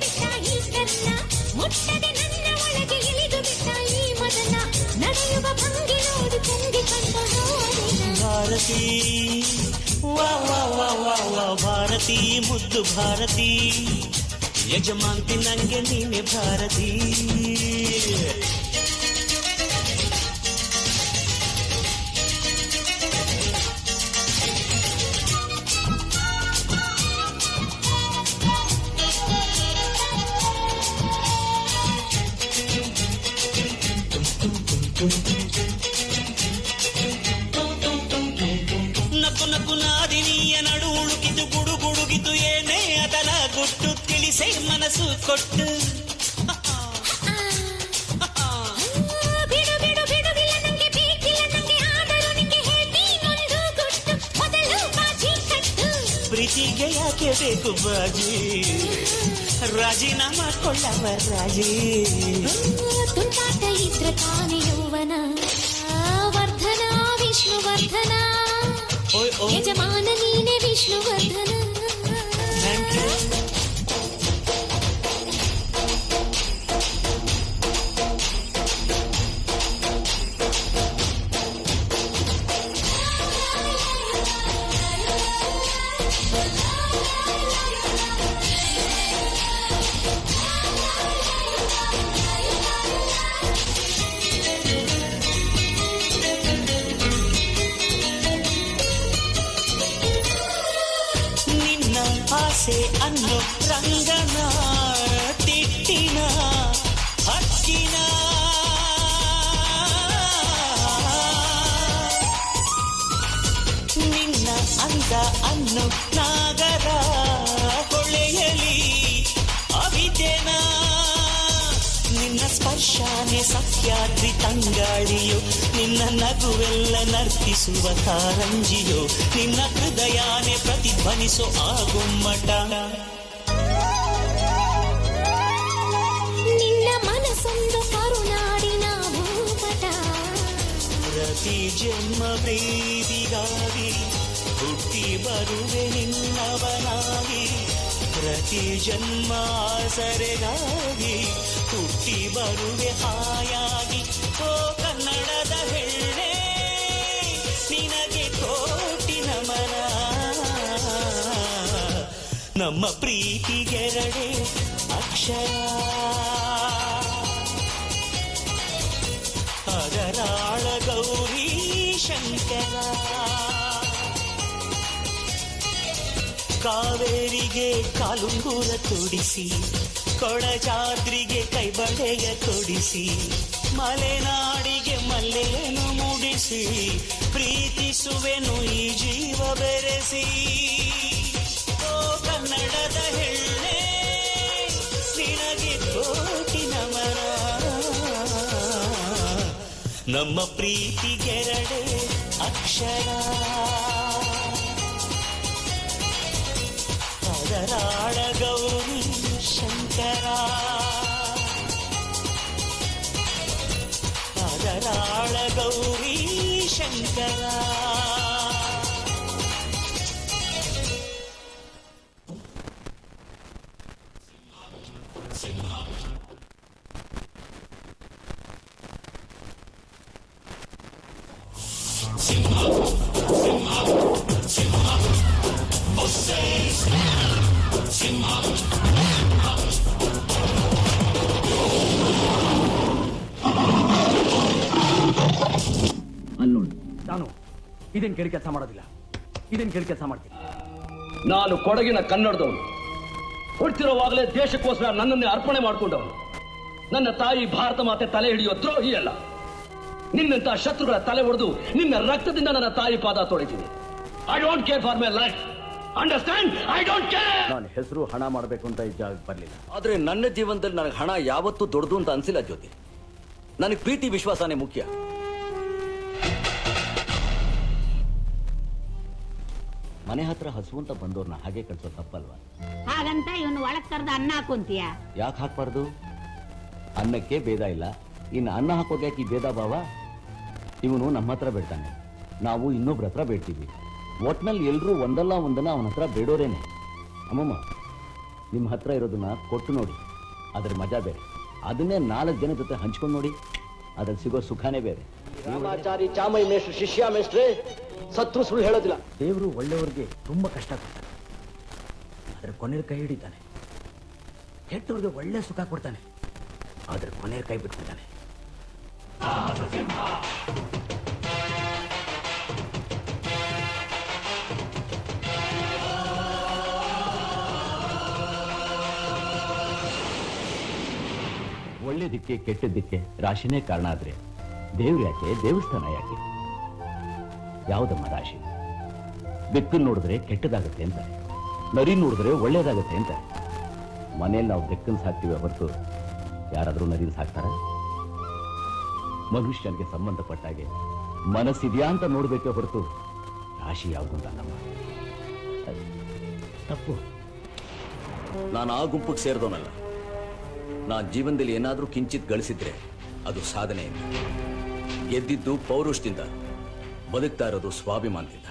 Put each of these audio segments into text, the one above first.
ಬಿಟ್ಟ ಈ ಕರ್ಣ, ಮುಟ್ಟದೆ ನನ್ನ ಒಳಗೆ ಇಳಿದು ಬಿಟ್ಟ ಈ ಮದನ, ನಡೆಯುವ ಭಂಗಿ ನೋಡಿ ತುಂಗಿ ಕಂಡ ಭಾರತಿ ವಾ ವಾ ವಾ ವಾ ವಾ ಭಾರತಿ ಮುದ್ದು ಭಾರತಿ, ಯಜಮಾಂತಿ ನಂಗೆ ನೀನೆ ಭಾರತಿ. ನಕ್ಕು ನಕ್ಕು ನಾದಿನಿಯ ನಡು ಉಳುಕಿತು ಗುಡು ಗುಡುಗಿತು ಏನೇ ಅದಲ ಗುಟ್ಟು ತಿಳಿಸೆ ಮನಸ್ಸು ಕೊಟ್ಟು. ಬಿಡು ಬಿಡು ಬಿಡುವಿಲ್ಲ ನಂಗೆ ಬೇಕಿಲ್ಲ ನಂಗೆ, ಆದರೂ ನಿಂಗೆ ಹೇಳ್ತೀನೊಂದು ಗುಟ್ಟು, ಮೊದಲು ಬಾಜಿ ಕಟ್ಟು. ಪ್ರೀತಿಗೆ ಯಾಕೆ ಬೇಕು ಬಾಜಿ, ರಾಜೀನಾಮಾ ಕೊಳ್ಳವ ರಾಜಿ. ತುಂಟಾಟ ಇದ್ರೆ ತಾನೇ ಯೌವನ, ವರ್ಧನ ವಿಷ್ಣುವರ್ಧನ, ಯಜಮಾನ ನೀನೆ ವಿಷ್ಣುವರ್ಧನ. ಆಸೆ ಅನ್ನೋ ರಂಗನ ತಿಟ್ಟಿನ ಹಕ್ಕಿನ, ನಿನ್ನ ಅಂದ ಅನ್ನೋ ನಾಗರ ಹೊಳೆಯಲಿ ಅವಿದೆನ, ನಿನ್ನ ಸ್ಪರ್ಶಾನೆ ಸಖ್ಯಾದ್ರಿ ತಂಗಾಳಿಯೋ, ನಿನ್ನ ನಗುವೆಲ್ಲ ನರ್ತಿಸುವ ಕಾರಂಜಿಯೋ, ನಿನ್ನ ಹೃದಯಾನೆ ಪ್ರತಿಧ್ವನಿಸೋ ಆಗುಮ್ಮಟ, ನಿನ್ನ ಮನಸ್ಸೊಂದು ಕರುನಾಡಿನ ಭೂಪಟ. ಪ್ರತಿ ಜನ್ಮ ಪ್ರೀತಿಗಾಗಿ ಹುಟ್ಟಿ ಬರುವೆ ನಿನ್ನವನಾಗಿ, ಪ್ರತಿ ಜನ್ಮ ಆಸರೆಗಾಗಿ ಹುಟ್ಟಿ ಬರುವೆ ಹಾಯಾಗಿ. ಓ ಕನ್ನಡದ ಹೆಣ್ಣೆ ನಿನಗೆ ಕೋಟಿ ನಮನ, ನಮ್ಮ ಪ್ರೀತಿಗೆರಡೆ ಅಕ್ಷರ, ಅದರಾಳ ಗೌರಿ ಶಂಕರ. ಕಾವೇರಿಗೆ ಕಾಲುಂಗೂರ ತೊಡಿಸಿ, ಕೊಡಚಾದ್ರಿಗೆ ಕೈಬಳೆಯ ತೊಡಿಸಿ, ಮಲೆನಾಡಿಗೆ ಮಲ್ಲೆಯನ್ನು ಮೂಡಿಸಿ, ಪ್ರೀತಿಸುವೆನು ಈ ಜೀವ ಬೆರೆಸಿ. ಓ ಕನ್ನಡದ ಹೆಣ್ಣೆ ನಿನಗೆ ಕೋಟಿ ನಮನ, ನಮ್ಮ ಪ್ರೀತಿಗೆರಡೆ ಅಕ್ಷರ, ಅದರಾಳ ಗೌರಿ ಶಂಕರ, ಅದರಾಳ ಗೌರಿ ಶಂಕರ. ನಾನು ಇದೇನು ಕೇಳಿ ಕೆಲಸ ಮಾಡೋದಿಲ್ಲ, ಇದೇನು ಕೇಳಿ ಕೆಲಸ ಮಾಡ್ತೀನಿ. ನಾನು ಕೊಡಗಿನ ಕನ್ನಡದವನು, ಹುಡ್ತಿರುವಾಗಲೇ ದೇಶಕ್ಕೋಸ್ಕರ ನನ್ನನ್ನೇ ಅರ್ಪಣೆ ಮಾಡಿಕೊಂಡವನು. ನನ್ನ ತಾಯಿ ಭಾರತ ಮಾತೆ ತಲೆ ಹಿಡಿಯೋ ದ್ರೋಹಿ ಅಲ್ಲ. ನಿನ್ನಂತ ಶತ್ರುಗಳ ತಲೆ ಒಡೆದು ನಿನ್ನ ರಕ್ತದಿಂದ ನನ್ನ ತಾಯಿ ಪಾದ ತೊಳಿತೀನಿ. I don't care for my life, understand? I don't care. ನಾನು ಹೆಸರು ಹಣ ಮಾಡಬೇಕು ಅಂತ ಈ ಜಾಗಕ್ಕೆ ಬರಲಿಲ್ಲ. ಆದ್ರೆ ನನ್ನ ಜೀವನದಲ್ಲಿ ನನಗೆ ಹಣ ಯಾವತ್ತೂ ದೊಡ್ಡದು ಅಂತ ಅನ್ಸಿಲ್ಲ ಜ್ಯೋತಿ. ನನಗೆ ಪ್ರೀತಿ ವಿಶ್ವಾಸನೇ ಮುಖ್ಯ. ಮನೆ ಹತ್ರ ಹಸು ಅಂತ ಬಂದವ್ರನ್ನ ಹಾಗೆ ಕಳ್ಸೋ ತಪ್ಪಲ್ವಾ? ಹಾಗಂತ ಇವನು ಒಳಗ್ ಕರೆದ ಅನ್ನ ಹಾಕೊಂತೀಯ? ಯಾಕೆ ಹಾಕ್ಬಾರ್ದು? ಅನ್ನಕ್ಕೆ ಭೇದ ಇಲ್ಲ, ಇನ್ನು ಅನ್ನ ಹಾಕೋದ್ಯಾಕೆ ಈ ಭೇದ ಭಾವ? ಇವನು ನಮ್ಮ ಹತ್ರ ಬೇಡ್ತಾನೆ, ನಾವು ಇನ್ನೊಬ್ರ ಹತ್ರ ಬೇಡ್ತೀವಿ. ಒಟ್ನಲ್ಲಿ ಎಲ್ರೂ ಒಂದಲ್ಲ ಒಂದಲ್ಲ ಅವನ ಹತ್ರ ಬೇಡೋರೇನೆ. ಅಮ್ಮಮ್ಮ, ನಿಮ್ಮ ಹತ್ರ ಇರೋದನ್ನ ಕೊಟ್ಟು ನೋಡಿ, ಅದರ ಮಜಾ ಬೇರೆ. ಅದನ್ನೇ 4 ಜನ ಜೊತೆ ಹಂಚ್ಕೊಂಡು ನೋಡಿ, ಅದ್ರಲ್ಲಿ ಸಿಗೋ ಸುಖಾನೇ ಬೇರೆ. ರಾಮಾಚಾರಿ ಚಾಮೈ ಮೇಷ್ಟ್ರು ಶಿಷ್ಯ ಮೇಷ್ಟ್ರೆ ಸತ್ರು ಸುಳ್ಳು ಹೇಳೋದಿಲ್ಲ. ದೇವರು ಒಳ್ಳೆಯವ್ರಿಗೆ ತುಂಬಾ ಕಷ್ಟ ಕೊಡ್ತಾನೆ, ಆದ್ರೆ ಕೊನೆಯಲ್ಲಿ ಕೈ ಹಿಡಿತಾನೆ. ಕೆಟ್ಟವ್ರಿಗೆ ಒಳ್ಳೆ ಸುಖ ಕೊಡ್ತಾನೆ, ಆದ್ರೆ ಕೊನೆಯಲ್ಲಿ ಕೈ ಬಿಟ್ಬಿಡ್ತಾನೆ. ಒಳ್ಳೇದಕ್ಕೆ ಕೆಟ್ಟದ್ದಕ್ಕೆ ರಾಶಿನೇ ಕಾರಣ ಆದ್ರೆ ದೇವ್ರು ಯಾಕೆ, ದೇವಸ್ಥಾನ ಯಾಕೆ? ಯಾವುದಮ್ಮ ರಾಶಿ? ಬೆಕ್ಕನ್ನು ನೋಡಿದ್ರೆ ಕೆಟ್ಟದಾಗತ್ತೆ ಅಂತಾರೆ, ನರಿ ನೋಡಿದ್ರೆ ಒಳ್ಳೇದಾಗತ್ತೆ ಅಂತಾರೆ. ಮನೇಲಿ ನಾವು ಬೆಕ್ಕನ್ನು ಸಾಕ್ತೀವಿ ಹೊರತು ಯಾರಾದ್ರೂ ನರಿನ ಸಾಕ್ತಾರ? ಮನುಷ್ಯನಿಗೆ ಸಂಬಂಧಪಟ್ಟಾಗೆ ಮನಸ್ಸಿದ್ಯಾ ಅಂತ ನೋಡ್ಬೇಕೇ ಹೊರತು ರಾಶಿ ಯಾವುದು ಅಂತ ನಮ್ಮ ತಪ್ಪು. ನಾನು ಆ ಗುಂಪಿಗೆ ಸೇರಿದವನಲ್ಲ. ನಾನು ಜೀವನದಲ್ಲಿ ಏನಾದ್ರೂ ಕಿಂಚಿತ್ ಗಳಿಸಿದ್ರೆ ಅದು ಸಾಧನೆ. ಗೆದ್ದಿದ್ದು ಪೌರುಷದಿಂದ, ಬದುಕ್ತಾ ಇರೋದು ಸ್ವಾಭಿಮಾನದಿಂದ.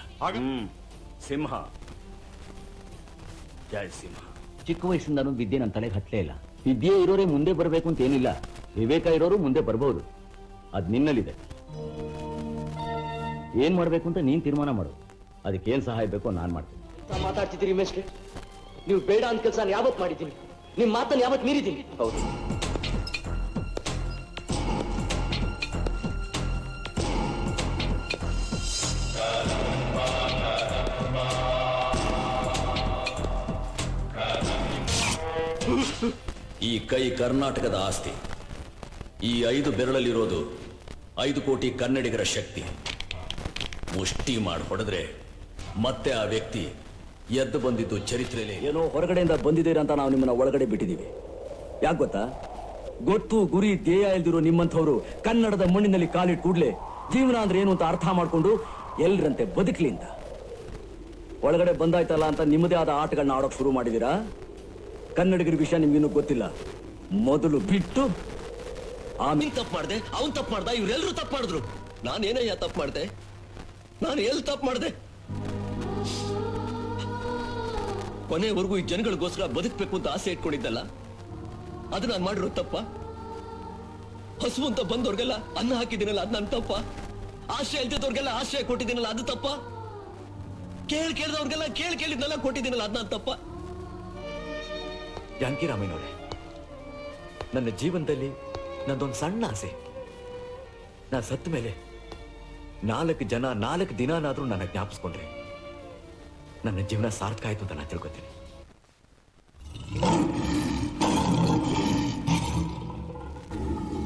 ಸಿಂಹ, ಜಯ ಸಿಂಹ. ಚಿಕ್ಕ ವಯಸ್ಸಿಂದನೂ ವಿದ್ಯೆ ನನ್ನ ತಲೆಗೆ ಹತ್ತಲೇ ಇಲ್ಲ. ವಿದ್ಯೆ ಇರೋರೇ ಮುಂದೆ ಬರಬೇಕು ಅಂತ ಏನಿಲ್ಲ, ವಿವೇಕ ಇರೋರು ಮುಂದೆ ಬರಬಹುದು. ಅದ್ ನಿನ್ನಲ್ಲಿದೆ. ಏನ್ ಮಾಡ್ಬೇಕು ಅಂತ ನೀನ್ ತೀರ್ಮಾನ ಮಾಡು, ಅದಕ್ಕೆ ಏನ್ ಸಹಾಯ ಬೇಕೋ ನಾನ್ ಮಾಡ್ತೀನಿ. ಮಾತಾಡ್ತಿದ್ದೀರಿ ಮೇಷ್ಟ್ರೆ, ನೀವು ಬೇಡ ಅಂತ ಕೆಲಸ ಯಾವತ್ ಮಾಡಿದ್ದೀನಿ, ನಿಮ್ ಮಾತನ್ನು ಯಾವತ್ ಮೀರಿದ್ದೀನಿ. ಹೌದು, ಈ ಕೈ ಕರ್ನಾಟಕದ ಆಸ್ತಿ. ಈ 5 ಬೆರಳಲ್ಲಿರೋದು 5 ಕೋಟಿ ಕನ್ನಡಿಗರ ಶಕ್ತಿ. ಮುಷ್ಟಿ ಮಾಡಿ ಹೊಡೆದ್ರೆ ಮತ್ತೆ ಆ ವ್ಯಕ್ತಿ ಎದ್ದು ಬಂದಿದ್ದು ಚರಿತ್ರೆಯಲ್ಲಿ. ಏನೋ ಹೊರಗಡೆಯಿಂದ ಬಂದಿದ್ದೀರಾ ಅಂತ ನಾವು ನಿಮ್ಮನ್ನ ಒಳಗಡೆ ಬಿಟ್ಟಿದ್ದೀವಿ. ಯಾಕೆ ಗೊತ್ತಾ? ಗೊತ್ತು ಗುರಿ ಧ್ಯೇಯ ಇಲ್ದಿರೋ ನಿಮ್ಮಂಥವ್ರು ಕನ್ನಡದ ಮಣ್ಣಿನಲ್ಲಿ ಕಾಲಿಟ್ಟು ಕೂಡ್ಲೆ ಜೀವನ ಅಂದ್ರೆ ಏನು ಅಂತ ಅರ್ಥ ಮಾಡ್ಕೊಂಡು ಎಲ್ರಂತೆ ಬದುಕಲಿ ಅಂತ. ಒಳಗಡೆ ಬಂದಾಯ್ತಲ್ಲ ಅಂತ ನಿಮ್ಮದೇ ಆದ ಆಟಗಳನ್ನ ಆಡೋಕ್ ಶುರು ಮಾಡಿದೀರಾ. ಕನ್ನಡಿಗರ ವಿಷಯ ನಿಮ್ಗಿನ್ನೂ ಗೊತ್ತಿಲ್ಲ. ಮೊದಲು ಬಿಟ್ಟು ಆಮೇಲೆ ತಪ್ಪು ಮಾಡಿದೆ, ಅವನ್ ತಪ್ಪು ಮಾಡ್ದ, ಇವರೆಲ್ಲರೂ ತಪ್ಪು ಮಾಡಿದ್ರು. ನಾನೇನಯ್ಯ ತಪ್ಪು ಮಾಡಿದೆ? ನಾನು ಎಲ್ಲಿ ತಪ್ಪು ಮಾಡಿದೆ? ಕೊನೆವರೆಗೂ ಈ ಜನಗಳಿಗೋಸ್ಕರ ಬದುಕಬೇಕು ಅಂತ ಆಸೆ ಇಟ್ಕೊಂಡಿದ್ದಲ್ಲ, ಅದು ನಾನು ಮಾಡಿರೋ ತಪ್ಪ? ಹಸು ಅಂತ ಬಂದವ್ರಿಗೆಲ್ಲ ಅನ್ನ ಹಾಕಿದ್ದೀನಲ್ಲ, ಅದು ನನ್ನ ತಪ್ಪ? ಆಶ್ರಯ ಇಲ್ದಿದ್ದವ್ರಿಗೆಲ್ಲ ಆಶ್ರಯ ಕೊಟ್ಟಿದ್ದೀನಲ್ಲ, ಅದು ತಪ್ಪ? ಕೇಳಿದವ್ರಿಗೆಲ್ಲ ಕೇಳಿದ್ನೆಲ್ಲ ಕೊಟ್ಟಿದ್ದೀನಲ್ಲ, ಅದು ನನ್ನ ತಪ್ಪ? ಜಾನಕಿರಾಮಯ್ಯನವರೇ, ನನ್ನ ಜೀವನದಲ್ಲಿ ನಂದೊಂದು ಸಣ್ಣ ಆಸೆ. ನಾ ಸತ್ತ ಮೇಲೆ 4 ಜನ 4 ದಿನಾನಾದ್ರೂ ನನ್ನ ಜ್ಞಾಪಿಸ್ಕೊಂಡ್ರೆ ನನ್ನ ಜೀವನ ಸಾರ್ಥಕ ಆಯ್ತು ಅಂತ ನಾನು ತಿಳ್ಕೊತೀನಿ.